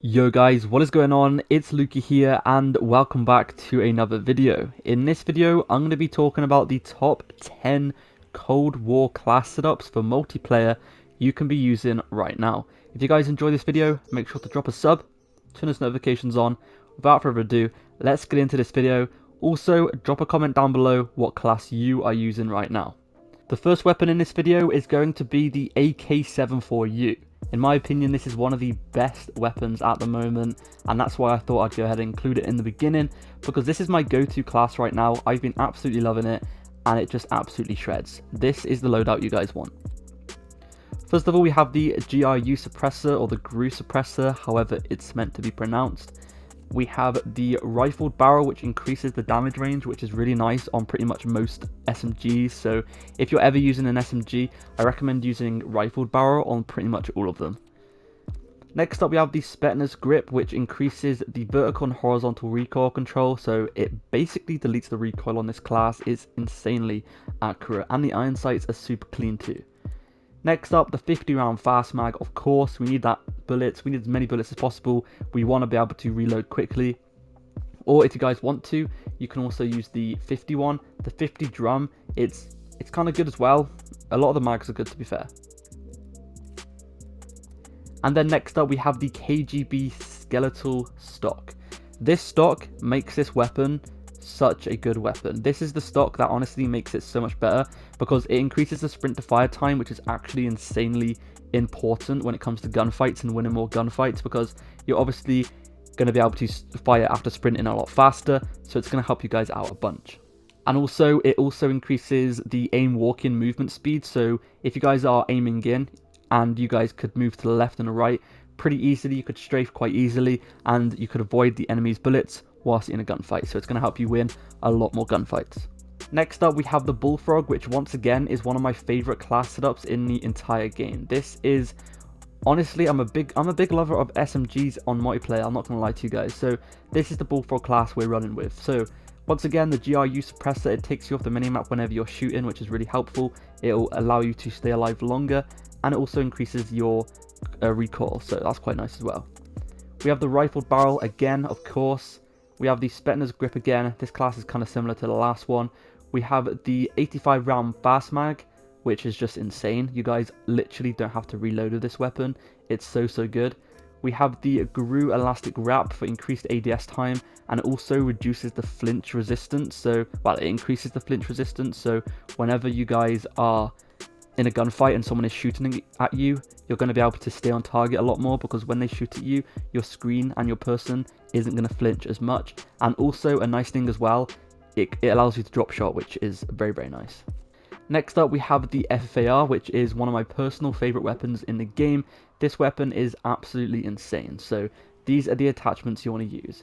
Yo guys, what is going on? It's Lukey here and welcome back to another video. In this video, I'm going to be talking about the top 10 Cold War class setups for multiplayer you can be using right now. If you guys enjoy this video, make sure to drop a sub, turn those notifications on. Without further ado, let's get into this video. Also, drop a comment down below what class you are using right now. The first weapon in this video is going to be the AK-74U. In my opinion, this is one of the best weapons at the moment, and that's why I thought I'd go ahead and include it in the beginning, because this is my go-to class right now. I've been absolutely loving it, and it just absolutely shreds. This is the loadout you guys want. First of all, we have the GRU suppressor, or the GRU suppressor, however it's meant to be pronounced. We have the rifled barrel, which increases the damage range, which is really nice on pretty much most SMGs. So if you're ever using an SMG, I recommend using rifled barrel on pretty much all of them. Next up, we have the Spetsnaz grip, which increases the vertical and horizontal recoil control. So it basically deletes the recoil on this class. It's insanely accurate, and the iron sights are super clean too. Next up, the 50 round fast mag. Of course, we need that bullets. We need as many bullets as possible. We want to be able to reload quickly. Or if you guys want to, you can also use the 51. The 50 drum, it's kind of good as well. A lot of the mags are good, to be fair. And then next up, we have the KGB skeletal stock. This stock makes this weapon such a good weapon. This is the stock that honestly makes it so much better, because it increases the sprint to fire time, which is actually insanely important when it comes to gunfights and winning more gunfights, because you're obviously going to be able to fire after sprinting a lot faster, so it's going to help you guys out a bunch. And also, it also increases the aim walk-in movement speed, so if you guys are aiming in and you guys could move to the left and the right pretty easily, you could strafe quite easily, and you could avoid the enemy's bullets whilst in a gunfight, so it's going to help you win a lot more gunfights. Next up, we have the Bullfrog, which once again is one of my favorite class setups in the entire game. This is honestly, I'm a big lover of SMGs on multiplayer. I'm not going to lie to you guys. So this is the Bullfrog class we're running with. So once again, the GRU suppressor, it takes you off the minimap whenever you're shooting, which is really helpful. It'll allow you to stay alive longer, and it also increases your recoil, so that's quite nice as well. We have the rifled barrel again, of course. We have the Spetsnaz grip again. This class is kind of similar to the last one. We have the 85 round fast mag, which is just insane. You guys literally don't have to reload with this weapon. It's so good. We have the GRU elastic wrap for increased ADS time, and it also reduces the flinch resistance. So, well, it increases the flinch resistance. So whenever you guys are in a gunfight and someone is shooting at you, you're going to be able to stay on target a lot more, because when they shoot at you, your screen and your person isn't going to flinch as much. And also a nice thing as well, it allows you to drop shot, which is very nice. Next up, we have the FFAR, which is one of my personal favorite weapons in the game. This weapon is absolutely insane. So these are the attachments you want to use.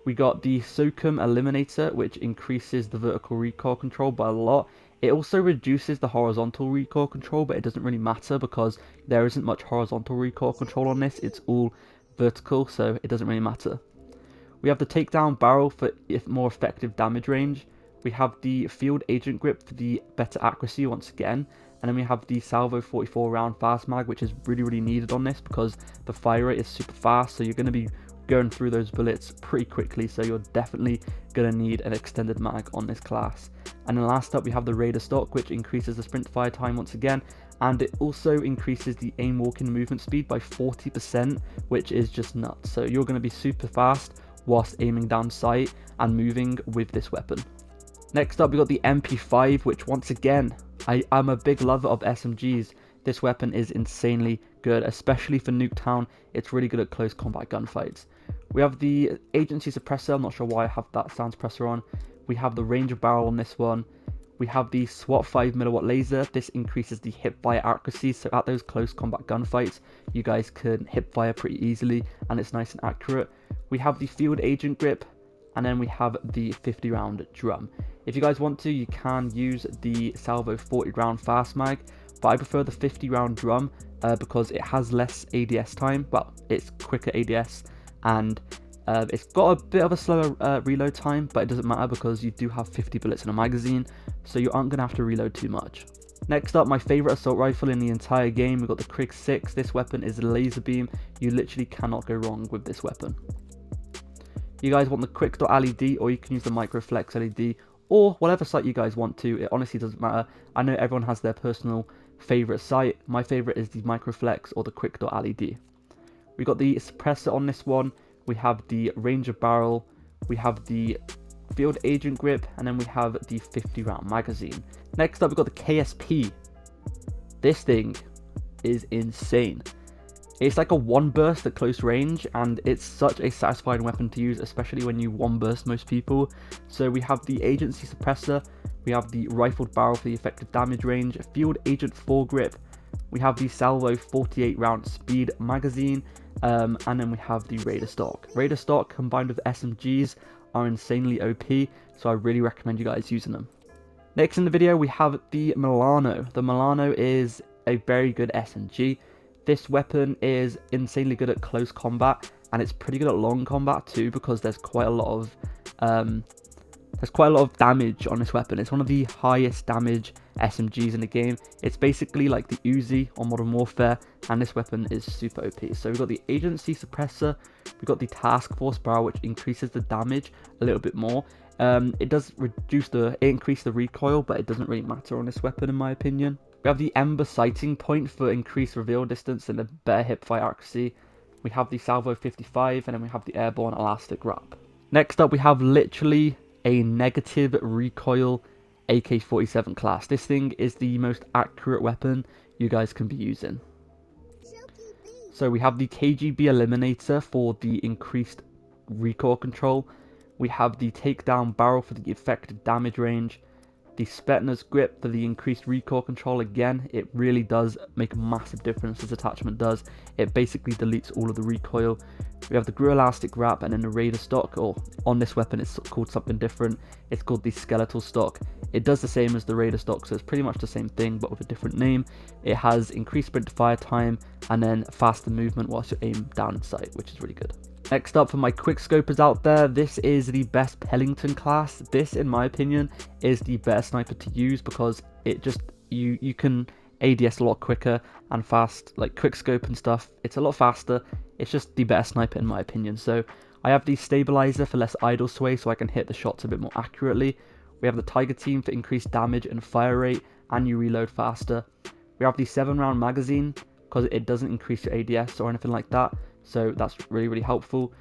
We got the SOCOM Eliminator, which increases the vertical recoil control by a lot. It also reduces the horizontal recoil control, but it doesn't really matter because there isn't much horizontal recoil control on this. It's all vertical, so it doesn't really matter. We have the takedown barrel for more effective damage range. We have the field agent grip for the better accuracy once again. And then we have the salvo 44 round fast mag, which is really needed on this because the fire rate is super fast, so you're going to be going through those bullets pretty quickly, so you're definitely going to need an extended mag on this class. And then last up, we have the Raider stock, which increases the sprint fire time once again, and it also increases the aim walk-in movement speed by 40%, which is just nuts. So you're going to be super fast whilst aiming down sight and moving with this weapon. Next up, we got the MP5, which once again, I'm a big lover of SMGs. This weapon is insanely good, especially for Nuketown. It's really good at close combat gunfights. We have the agency suppressor. I'm not sure why I have that sound suppressor on. We have the Ranger barrel on this one. We have the SWAT 5mm laser. This increases the hipfire accuracy, so at those close combat gunfights, you guys can hipfire pretty easily, and it's nice and accurate. We have the field agent grip, and then we have the 50 round drum. If you guys want to, you can use the salvo 40 round fast mag, but I prefer the 50 round drum because it has less ADS time. Well, it's quicker ADS, and it's got a bit of a slower reload time, but it doesn't matter because you do have 50 bullets in a magazine, so you aren't going to have to reload too much. Next up, my favorite assault rifle in the entire game, we've got the KRIG 6. This weapon is a laser beam. You literally cannot go wrong with this weapon. You guys want the quick dot LED, or you can use the microflex LED, or whatever sight you guys want to. It honestly doesn't matter. I know everyone has their personal favorite sight. My favorite is the microflex or the quick dot LED. We got the suppressor on this one. We have the range of barrel. We have the field agent grip, and then we have the 50 round magazine. Next up, we've got the KSP. This thing is insane. It's like a one burst at close range, and it's such a satisfying weapon to use, especially when you one burst most people. So we have the agency suppressor, we have the rifled barrel for the effective damage range, field agent foregrip, we have the salvo 48 round speed magazine, and then we have the Raider stock. Raider stock combined with SMGs are insanely OP, so I really recommend you guys using them. Next in the video, we have the MILANO. The MILANO is a very good SMG. This weapon is insanely good at close combat, and it's pretty good at long combat too, because there's quite a lot of damage on this weapon. It's one of the highest damage SMGs in the game. It's basically like the Uzi on Modern Warfare, and this weapon is super OP. So we've got the agency suppressor, we've got the task force barrel, which increases the damage a little bit more. It does increase the recoil, but it doesn't really matter on this weapon in my opinion. We have the Ember sighting point for increased reveal distance and a better hipfire accuracy. We have the salvo 55, and then we have the airborne elastic wrap. Next up, we have literally a negative recoil AK-47 class. This thing is the most accurate weapon you guys can be using. So we have the KGB eliminator for the increased recoil control. We have the takedown barrel for the effective damage range. The Spetsnaz grip for the increased recoil control. Again, it really does make a massive difference, this attachment does. It basically deletes all of the recoil. We have the Grew elastic wrap, and then the Raider stock, or on this weapon it's called something different. It's called the skeletal stock. It does the same as the Raider stock, so it's pretty much the same thing but with a different name. It has increased sprint to fire time, and then faster movement whilst you're aimed down in sight, which is really good. Next up, for my quick scopers out there, this is the best Pelington class. This, in my opinion, is the better sniper to use, because it just, you can ADS a lot quicker and fast, like quick scope and stuff. It's a lot faster. It's just the better sniper in my opinion. So I have the stabilizer for less idle sway, so I can hit the shots a bit more accurately. We have the Tiger team for increased damage and fire rate, and you reload faster. We have the 7 round magazine, because it doesn't increase your ADS or anything like that. So that's really helpful.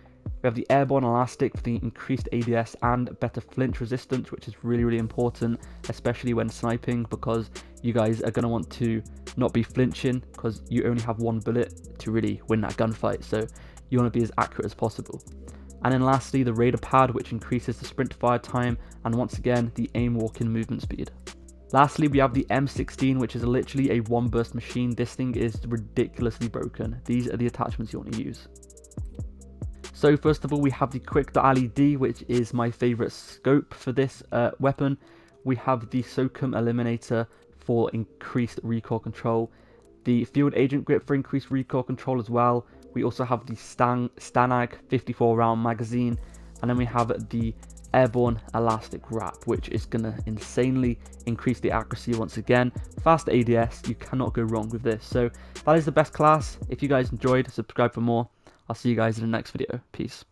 We have the airborne elastic for the increased ADS and better flinch resistance, which is really important, especially when sniping, because you guys are going to want to not be flinching, because you only have one bullet to really win that gunfight, so you want to be as accurate as possible. And then lastly, the Raider pad, which increases the sprint to fire time, and once again the aim walking movement speed. Lastly, we have the M16, which is literally a one burst machine. This thing is ridiculously broken. These are the attachments you want to use. So first of all, we have the quick LED, which is my favorite scope for this weapon. We have the SOCOM eliminator for increased recoil control, the field agent grip for increased recoil control as well. We also have the Stanag 54 round magazine, and then we have the airborne elastic wrap, which is going to insanely increase the accuracy once again. Fast ADS, you cannot go wrong with this. So that is the best class. If you guys enjoyed, subscribe for more. I'll see you guys in the next video. Peace.